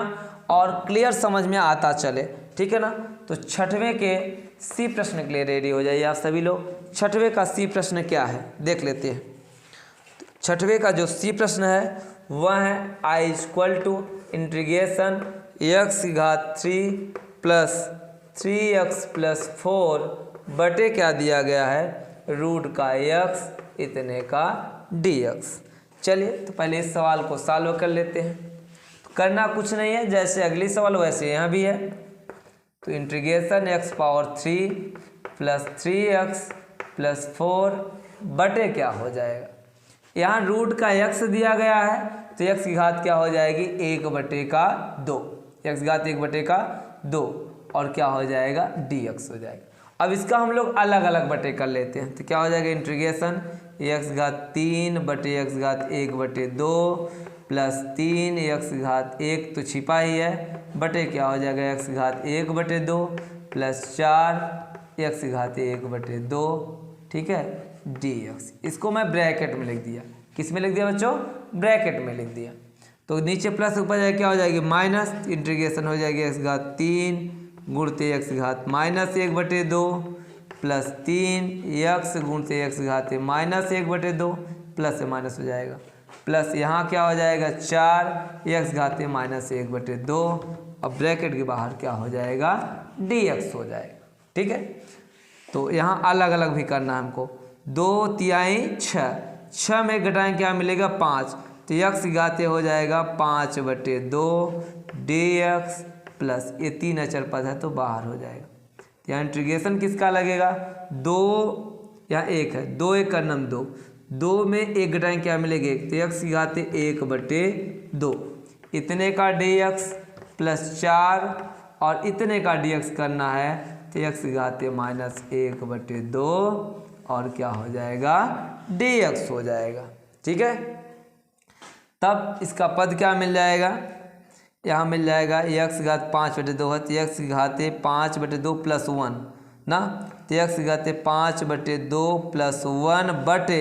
Speaker 1: और क्लियर समझ में आता चले, ठीक है ना। तो छठवें के सी प्रश्न के लिए रेडी हो जाइए आप सभी लोग। छठवें का सी प्रश्न क्या है देख लेते हैं। छठवें का जो सी प्रश्न है वह है i equal to integration x घात 3 प्लस 3x प्लस 4 बटे क्या दिया गया है रूट का x इतने का dx। चलिए तो पहले इस सवाल को सॉल्व कर लेते हैं। तो करना कुछ नहीं है, जैसे अगली सवाल वैसे यहाँ भी है। तो integration x power 3 plus 3x plus 4 बटे क्या हो जाएगा, यहाँ रूट का x दिया गया है तो x की घात क्या हो जाएगी 1 बटे का 2, x घात 1 बटे का 2 और क्या हो जाएगा dx हो जाएगा। अब इसका हम लोग अलग अलग बटे कर लेते हैं, तो क्या हो जाएगा इंटीग्रेशन x घात 3 बटे x घात 1 बटे 2 प्लस 3 x घात 1 तो छिपा ही है बटे क्या हो जाएगा x घात 1 बटे 2 प्लस 4 x घात 1 बटे 2, ठीक है dx। इसको मैं ब्रैकेट में लिख दिया, किस में लिख दिया बच्चों, ब्रैकेट में लिख दिया। तो नीचे प्लस ऊपर जाए क्या हो जाएगी माइनस, इंटीग्रेशन हो जाएगी x घात 3 गुणते x घात माइनस 1 बटे 2 प्लस 3 x गुणते x घात माइनस 1 बटे 2 प्लस से माइनस हो जाएगा, प्लस यहाँ क्या हो जाएगा 4 x घात माइनस 1 बटे 2 और ब्रैकेट के बाहर क्या हो जाएगा dx हो जाएगा, ठीक है। तो यहाँ अलग अलग भी करना है हमको, 2 तिहाई 6 में घटाएं क्या मिलेगा 5, तो x घाते हो जाएगा 5 बटे 2 dx प्लस ये 3 अचर पद है तो बाहर हो जाएगा। यहाँ इंटीग्रेशन किसका लगेगा 2, यहाँ 1 है 2 1 का नम 2, 2 में 1 घटाएं क्या मिलेगा 1, तो x घाते 1 बटे 2 इतने का dx प्लस 4 और इतने का dx करना है तो x घाते माइनस 1 बटे 2 और क्या हो जाएगा dx हो जाएगा, ठीक है। तब इसका पद क्या मिल जाएगा, यहाँ मिल जाएगा x घात 5 बटे 2 है तो x घाते 5 बटे 2 प्लस 1 ना, तो x घाते 5 बटे 2 प्लस 1 बटे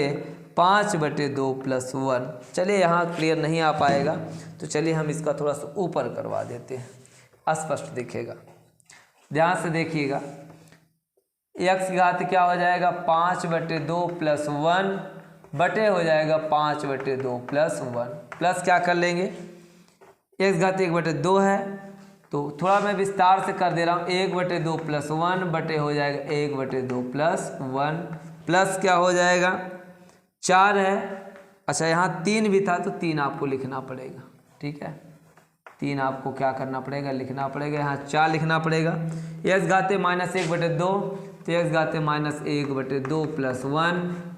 Speaker 1: 5 बटे 2 प्लस 1। चलिए यहाँ क्लियर नहीं आ पाएगा तो चलिए हम इसका थोड़ा सा ऊपर करवा देते हैं, स्पष्ट दिखेगा। ध्यान से देखिएगा, x घात क्या हो जाएगा 5 बटे 2 प्लस 1 बटे हो जाएगा 5 बटे 2 प्लस 1, प्लस क्या कर लेंगे x घात 1 बटे 2 है तो थोड़ा मैं विस्तार से कर दे रहा हूँ। 1/2 प्लस 1 बटे हो जाएगा 1/2 प्लस 1 प्लस क्या हो जाएगा 4 है। अच्छा यहाँ 3 भी था तो 3 आपको लिखना पड़ेगा, ठीक है। 3 आपको क्या करना पड़ेगा, लिखना पड़ेगा। यहाँ 4 लिखना पड़ेगा। x घाते -1/2 तो x घाते -1/2 प्लस 1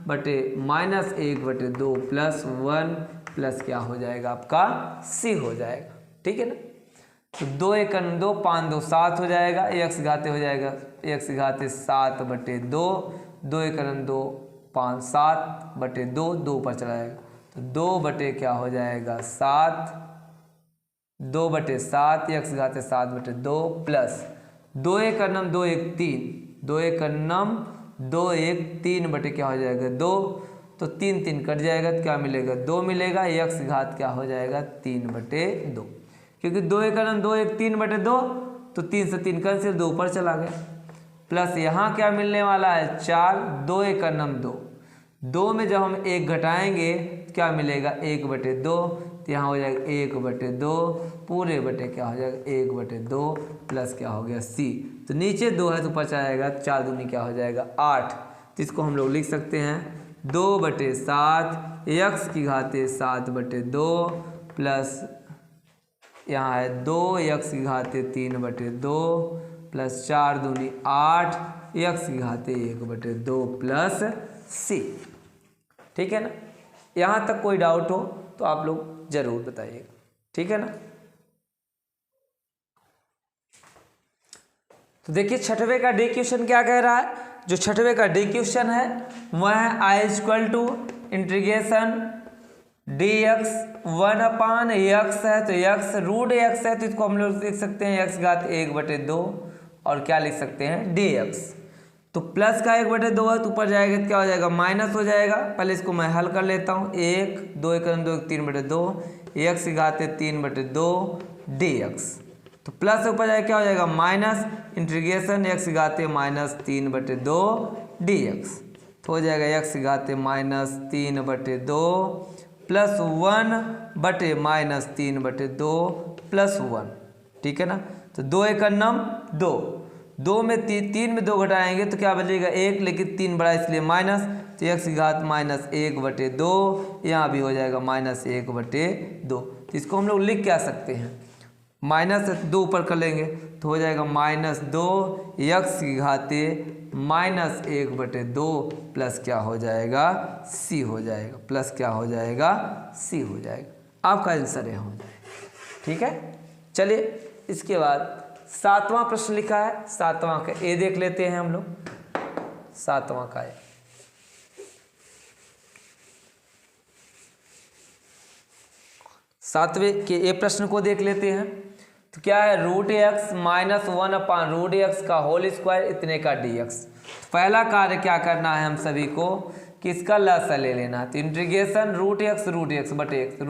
Speaker 1: बटे -1/2 प्लस 1 प्लस क्या हो जाएगा आपका c हो जाएगा, ठीक है ना। तो 2 × 2 5 2 7 हो जाएगा। x घाते हो जाएगा x घाते 7/2 2 × 2 5 7/2 2 पर चला जाएगा तो 2 बटे क्या हो जाएगा 7 2/7 x घाते 7/2 प्लस 2 × 2 1 3 2 × 2 1 3 बटे क्या हो जाएगा 2 तो 3 3 कट जाएगा तो क्या मिलेगा 2 मिलेगा। x घात क्या हो जाएगा 3/2 क्योंकि 2 × 2 1 3/2 तो 3 से 3 कैंसिल 2 ऊपर चला गया प्लस यहाँ क्या मिलने वाला है 4 2 × 2 2 में जब हम 1 घटाएंगे तो क्या मिलेगा 1/2 तो यहाँ हो जाएगा 1/2 पूरे बटे क्या हो जाएगा 1/2 प्लस क्या हो गया c। तो नीचे 2 है तो ऊपर जाएगा 4 दूनी क्या हो जाएगा 8। तो इसको हम लोग लिख सकते हैं 2/7 x की घाते 7/2 प्लस यहाँ है 2 x की घाते 3/2 प्लस 4 दूनी 8 x की घाते 1/2 प्लस c, ठीक है ना। यहाँ तक कोई डाउट हो तो आप लोग जरूर बताइएगा, ठीक है ना। तो देखिए छठवें का डी क्वेश्चन क्या कह रहा है। जो छठवें का डी क्वेश्चन है वह है I इंटीग्रेशन dx 1/x है तो x √x है तो इसको हम लोग लिख सकते हैं x घात 1/2 और क्या लिख सकते हैं dx। तो प्लस का 1/2 है तो ऊपर जाएगा तो क्या हो जाएगा माइनस हो जाएगा। पहले इसको मैं हल कर लेता हूँ 1 2 × 2 3/2 x घाते 3/2 dx तो प्लस ऊपर जाएगा क्या हो जाएगा माइनस इंटीग्रेशन x घाते -3/2 dx तो हो जाएगा x घाते -3/2 प्लस 1 बटे -3/2 प्लस 1, ठीक है ना। तो 2 × 2 2 में 3 में 2 घटाएंगे तो क्या बचेगा 1 लेकिन 3 बड़ा इसलिए माइनस तो x की घात -1/2 यहाँ भी हो जाएगा -1/2। तो इसको हम लोग लिख क्या सकते हैं -2 ऊपर कर लेंगे तो हो जाएगा -2 x की घाते -1/2 प्लस क्या हो जाएगा c हो जाएगा प्लस क्या हो जाएगा c हो जाएगा। आपका आंसर यहाँ हो जाएगा, ठीक है। चलिए इसके बाद 7वां प्रश्न लिखा है। 7वां का ए देख लेते हैं हम लोग। 7वां का ए 7वें के ए प्रश्न को देख लेते हैं। तो क्या है √x -1/√x का होल स्क्वायर इतने का dx। पहला कार्य क्या करना है हम सभी को कि इसका लसा ले लेना है। तो इंटीग्रेशन √x बटे x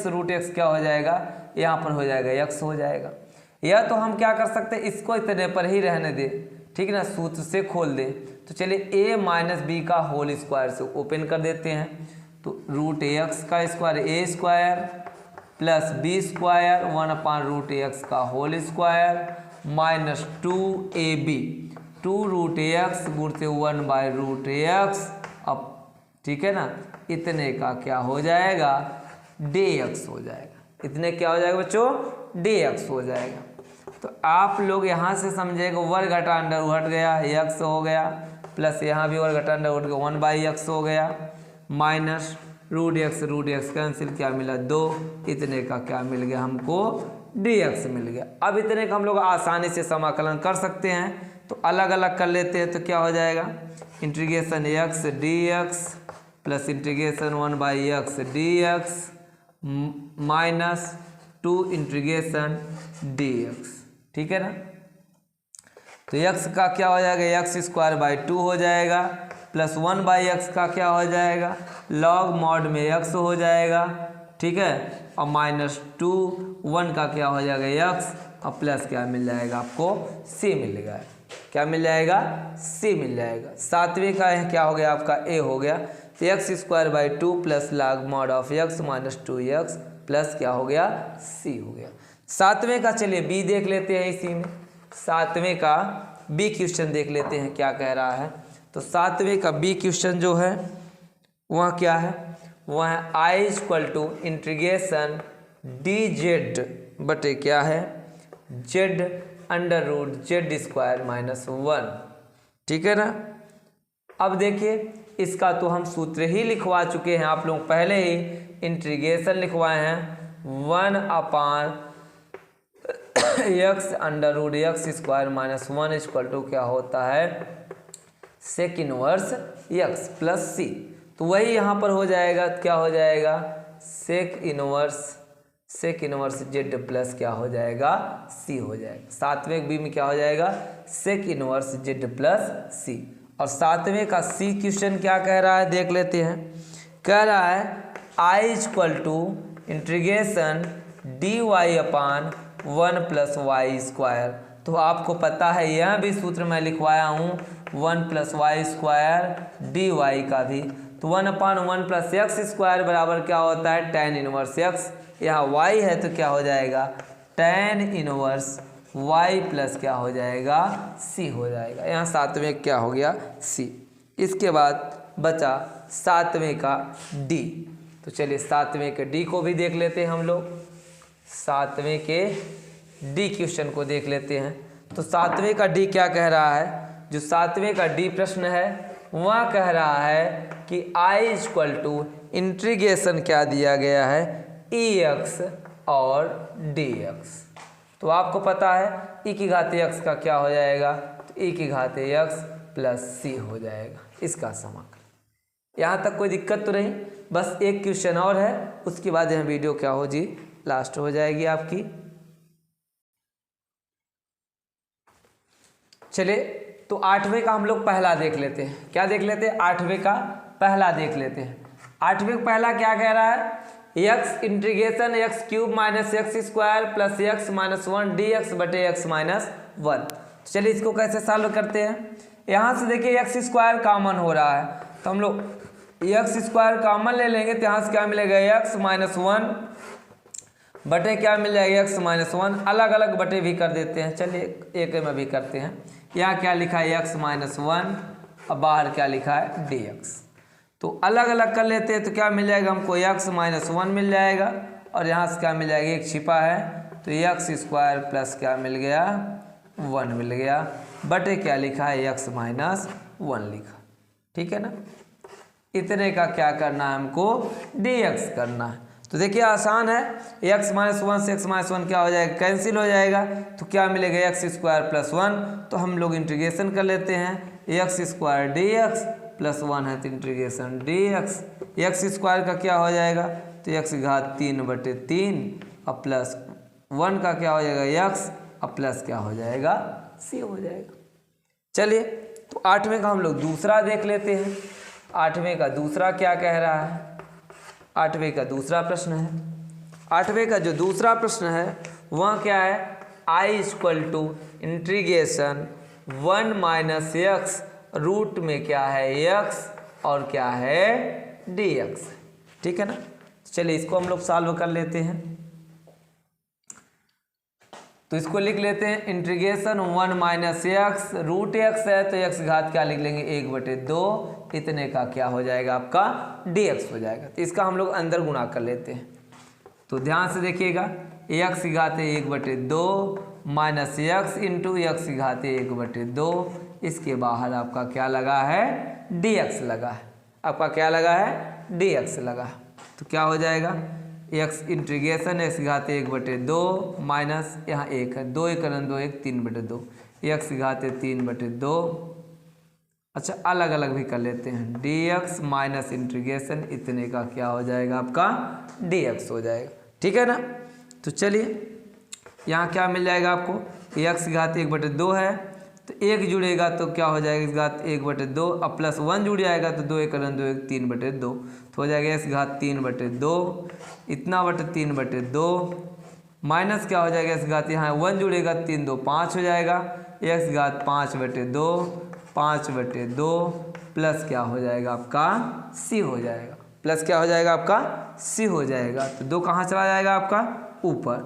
Speaker 1: √x क्या हो जाएगा यहाँ पर हो जाएगा x हो जाएगा। या तो हम क्या कर सकते हैं इसको इतने पर ही रहने दे, ठीक है ना, सूत्र से खोल दे। तो चलिए a - b का होल स्क्वायर से ओपन कर देते हैं। तो √x का square a square plus b square 1/√x का whole square -2ab 2√x गुणते 1/√x अब, ठीक है ना, इतने का क्या हो जाएगा dx हो जाएगा। इतने क्या हो जाएगा बच्चों dx हो जाएगा। तो आप लोग यहाँ से समझेगा वर्ग घटा अंडर हट गया x हो गया प्लस यहाँ भी वर्ग घटा अंडर हट गया 1/x हो गया माइनस √x कैंसिल क्या मिला 2 इतने का क्या मिल गया हमको dx मिल गया। अब इतने का हम लोग आसानी से समाकलन कर सकते हैं तो अलग अलग कर लेते हैं। तो क्या हो जाएगा integration x dx plus integration 1/x dx minus 2 integration dx, ठीक है ना। तो x का क्या हो जाएगा x² 2 हो जाएगा प्लस 1/x का क्या हो जाएगा log mod में x हो जाएगा, ठीक है, और -2 1 का क्या हो जाएगा x और प्लस क्या मिल जाएगा आपको c मिल जाएगा। क्या मिल जाएगा c मिल जाएगा। 7वें का क्या हो गया आपका a हो गया। तो x² 2 plus log mod of x -2x plus क्या हो गया c हो गया। सातवें का चलिए बी देख लेते हैं, इसी में सातवें का बी क्वेश्चन देख लेते हैं क्या कह रहा है। तो सातवें का बी क्वेश्चन जो है वह क्या है, वह है I equal to integration D Z बटे क्या है Z under root Z square minus 1। ठीक है ना। अब देखिए इसका तो हम सूत्र ही लिखवा चुके हैं, आप लोग पहले ही इंटीग्रेशन लिखवाए हैं 1 x under root x square minus 1 equal to क्या होता है sec inverse x plus c. तो वही यहाँ पर हो जाएगा, क्या हो जाएगा सेक इनवर्स जेड प्लस क्या हो जाएगा सी हो जाएगा। सातवें बी में क्या हो जाएगा सेक इनवर्स जेड प्लस सी। और सातवें का सी क्वेश्चन क्या कह रहा है देख लेते हैं। कह रहा है I equal to integration D Y upon 1 plus Y square. तो आपको पता है यह भी सूत्र मैं लिखवाया हूँ 1 plus Y square d y का भी। तो 1/1 प्लस एक्स स्क्वायर बराबर क्या होता है tan इनवर्स एक्स। यहाँ y है तो क्या हो जाएगा tan इनवर्स y प्लस क्या हो जाएगा c हो जाएगा। यहाँ सातवें क्या हो गया c। इसके बाद बचा सातवें का d। तो चलिए सातवें के d को भी देख लेते हैं हम लोग। सातवें के डी क्वेश्चन को देख लेते हैं। तो सातवें का डी क्या कह रहा है, जो सातवें का डी प्रश्न है वह कह रहा है कि आई इक्वल टू इंटीग्रेशन क्या दिया गया है ई एक्स और डी एक्स। तो आपको पता है ई की घात एक्स का क्या हो जाएगा, तो ई की घात एक्स प्लस सी हो जाएगा इसका समाकलन। यहाँ तक कोई दिक्कत तो नहीं, बस एक क्वेश्चन और है, उसके बाद यह वीडियो क्या हो जी लास्ट हो जाएगी आपकी। चलिए तो आठवें का हम लोग पहला देख लेते हैं। क्या देख लेते हैं आठवें का पहला देख लेते हैं। आठवें का पहला क्या कह रहा है x integration x cube minus x square plus x minus 1 D x बटे एक्स माइनस 1। चलिए इसको कैसे सॉल्व करते हैं। यहाँ से देखिए एक्स स्क्वायर कॉमन हो रहा है तो हम लोग एक्स स्क्वायर कॉमन ले लेंगे। तो यहाँ से क्या मिलेगा एक्स माइनस 1 बटे क्या मिल जाएगा एक्स माइनस 1। अलग अलग बटे भी कर देते हैं, चलिए एक में भी करते हैं। यहाँ क्या लिखा है एक्स माइनस 1 और बाहर क्या लिखा है डी एक्स। तो अलग अलग कर लेते हैं तो क्या मिल जाएगा हमको एक्स माइनस 1 मिल जाएगा और यहाँ से क्या मिल जाएगा एक छिपा है तो एक्स स्क्वायर प्लस क्या मिल गया 1 मिल गया बटे क्या लिखा है एक्स माइनस 1 लिखा। ठीक है ना। इतने का क्या करना है हमको डी एक्स करना है। तो देखिए आसान है, एक्स माइनस 1 से एक्स माइनस 1 क्या हो जाएगा कैंसिल हो जाएगा। तो क्या मिलेगा एक्स स्क्वायर प्लस 1। तो हम लोग इंटीग्रेशन कर लेते हैं x square D x plus 1 है तो integration D x. X square का क्या हो जाएगा तो एक्स घात 3 बटे 3 और प्लस 1 का क्या हो जाएगा एक्स और प्लस क्या हो जाएगा सी हो जाएगा। चलिए तो आठवें का हम लोग दूसरा देख लेते हैं। आठवें का दूसरा क्या कह रहा है। आठवें का दूसरा प्रश्न है। आठवें का जो दूसरा प्रश्न है वह क्या है I equal to integration 1 minus x root में क्या है एक्स और क्या है डी एक्स। ठीक है ना। चलिए इसको हम लोग सॉल्व कर लेते हैं। तो इसको लिख लेते हैं integration 1 minus x root x है तो एक्स घात क्या लिख लेंगे 1/2 इतने का क्या हो जाएगा आपका dx हो जाएगा। तो इसका हम लोग अंदर गुणा कर लेते हैं। तो ध्यान से देखिएगा एक्स की घात 1/2 माइनस एक्स इंटू एक्स की घात 1/2 इसके बाहर आपका क्या लगा है dx लगा है। आपका क्या लगा है dx लगा है। तो क्या हो जाएगा एक्स इंटीग्रेशन एक्स घात 1/2 माइनस यहाँ 1 है 2 1 2 1 3/2 एक्स घात 3/2। अच्छा अलग अलग भी कर लेते हैं dx माइनस इंटीग्रेशन इतने का क्या हो जाएगा आपका dx हो जाएगा। ठीक है ना। तो चलिए यहाँ क्या मिल जाएगा आपको एक्स घात 1/2 है तो 1 जुड़ेगा तो क्या हो जाएगा इस घात 1/2 और प्लस 1 जुड़ जाएगा तो 2 1 2 1 3/2 तो हो जाएगा एक्स घात 3/2 इतना बटे 3/2 माइनस क्या हो जाएगा इस घात यहाँ 1 जुड़ेगा 3 2 5 हो जाएगा एक्स घात 5/2 5/2 प्लस क्या हो जाएगा आपका सी हो जाएगा। प्लस क्या हो जाएगा आपका सी हो जाएगा। तो 2 कहाँ चला जाएगा आपका ऊपर।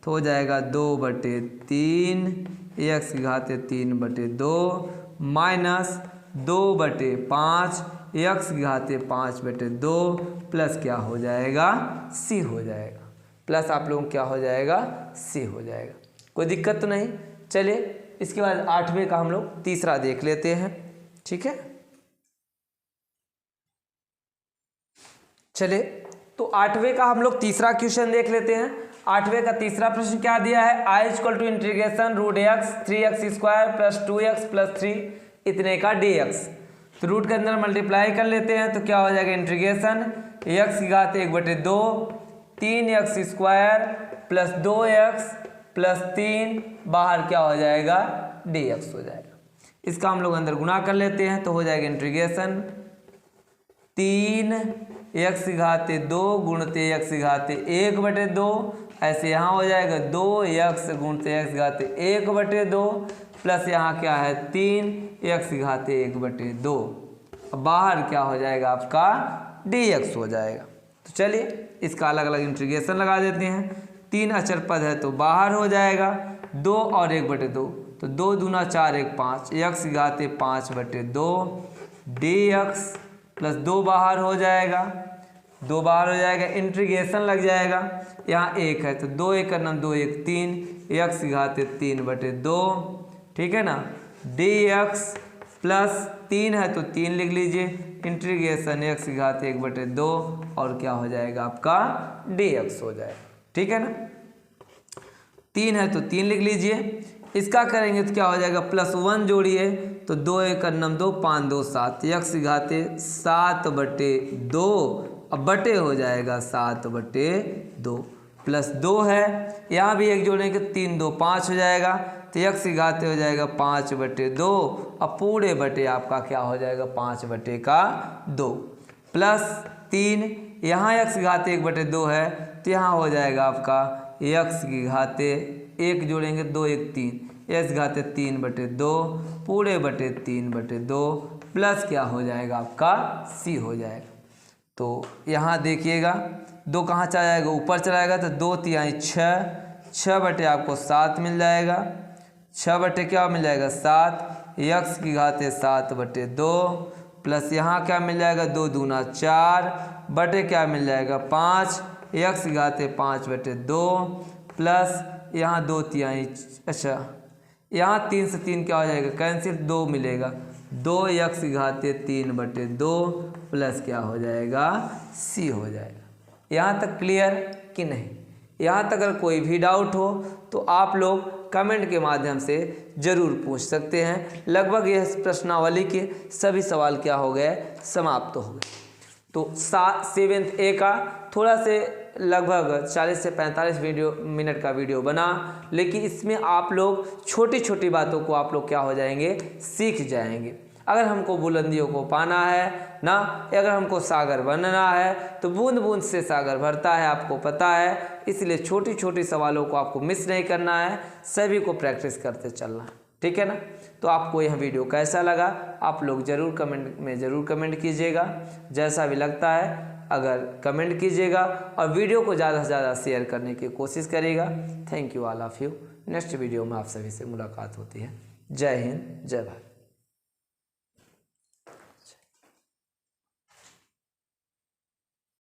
Speaker 1: तो हो जाएगा 2/3 x की घात 3/2 माइनस 2/5 x की घात 5/2 प्लस क्या हो जाएगा c हो जाएगा। प्लस आप लोगों को क्या हो जाएगा c हो जाएगा। कोई दिक्कत तो नहीं। चलिए इसके बाद 8वें का हम लोग तीसरा देख लेते हैं। ठीक है, चलिए तो 8वें का हम लोग तीसरा क्वेश्चन देख लेते हैं। 8वें का तीसरा प्रश्न क्या दिया है, i equal to integration √x 3x² plus 2x plus 3 इतने का dx। तो रूट के अंदर मल्टीप्लाई कर लेते हैं तो क्या हो जाएगा इंटीग्रेशन x की घात 1/2 3x² प्लस 2x प्लस 3 बाहर क्या हो जाएगा dx हो जाएगा। इसका हम लोग अंदर गुणा कर लेते हैं तो हो जाएगा इंटीग्रेशन 3x की घात 2 गुणते x की घात 1/2 ऐसे यहाँ हो जाएगा 2x गुणते x की घात 1/2 प्लस यहाँ क्या है 3x की घात 1/2। अब बाहर क्या हो जाएगा आपका dx हो जाएगा। तो चलिए इसका अलग अलग इंटीग्रेशन लगा देते हैं। 3 अचर पद है तो बाहर हो जाएगा 2 और 1/2 तो 2 दूना 4 1 5 x की घात 5/2 dx प्लस 2 बाहर हो जाएगा 2 बाहर हो जाएगा इंटीग्रेशन लग जाएगा। यहाँ 1 है तो 2 1 2 1 3 x की घात 3/2 ठीक है ना dx प्लस 3 है तो 3 लिख लीजिए इंटीग्रेशन x की घात 1/2 और क्या हो जाएगा आपका dx हो जाएगा। ठीक है ना 3 है तो 3 लिख लीजिए। इसका करेंगे तो क्या हो जाएगा +1 जोड़िए तो 2 1 2 5 2 7 x की घात 7/2 अब बटे हो जाएगा 7/2 प्लस 2 है यहाँ भी 1 जोड़ेंगे 3 2 5 हो जाएगा तो x की घात हो जाएगा 5/2 अब पूरे बटे आपका क्या हो जाएगा 5/2 प्लस 3 यहाँ x की घात 1/2 है तो यहाँ हो जाएगा आपका x की घात 1 जोड़ेंगे 2 1 3 x घात 3/2 पूरे बटे 3/2 प्लस क्या हो जाएगा आपका c हो जाएगा। तो यहाँ देखिएगा 2 कहाँ चला जाएगा ऊपर चला जाएगा तो 2 3 6 बटे आपको 7 मिल जाएगा 6 बटे क्या मिल जाएगा 7 x की घात 7/2 प्लस यहाँ क्या मिल जाएगा 2 दूना 4 बटे क्या मिल जाएगा 5 x की घात 5/2 प्लस यहाँ 2 3 अच्छा यहाँ 3 से 3 क्या हो जाएगा कैंसिल 2 मिलेगा 2x की घात 3/2 प्लस क्या हो जाएगा c हो जाएगा। यहाँ तक क्लियर कि नहीं? यहाँ तक अगर कोई भी डाउट हो तो आप लोग कमेंट के माध्यम से ज़रूर पूछ सकते हैं। लगभग यह प्रश्नावली के सभी सवाल क्या हो गए समाप्त हो गए। तो 7th A का थोड़ा से लगभग 40 से 45 मिनट का वीडियो बना, लेकिन इसमें आप लोग छोटी छोटी बातों को आप लोग क्या हो जाएंगे सीख जाएंगे। अगर हमको बुलंदियों को पाना है ना, अगर हमको सागर बनना है तो बूंद बूंद से सागर भरता है, आपको पता है। इसलिए छोटी छोटी सवालों को आपको मिस नहीं करना है, सभी को प्रैक्टिस करते चलना है। ठीक है ना? तो आपको यह वीडियो कैसा लगा आप लोग ज़रूर कमेंट में ज़रूर कमेंट कीजिएगा। जैसा भी लगता है अगर कमेंट कीजिएगा और वीडियो को ज़्यादा से ज़्यादा शेयर करने की कोशिश करिएगा। Thank you all of you. Next video में आप सभी से मुलाकात होती है। जय हिंद, जय भारत।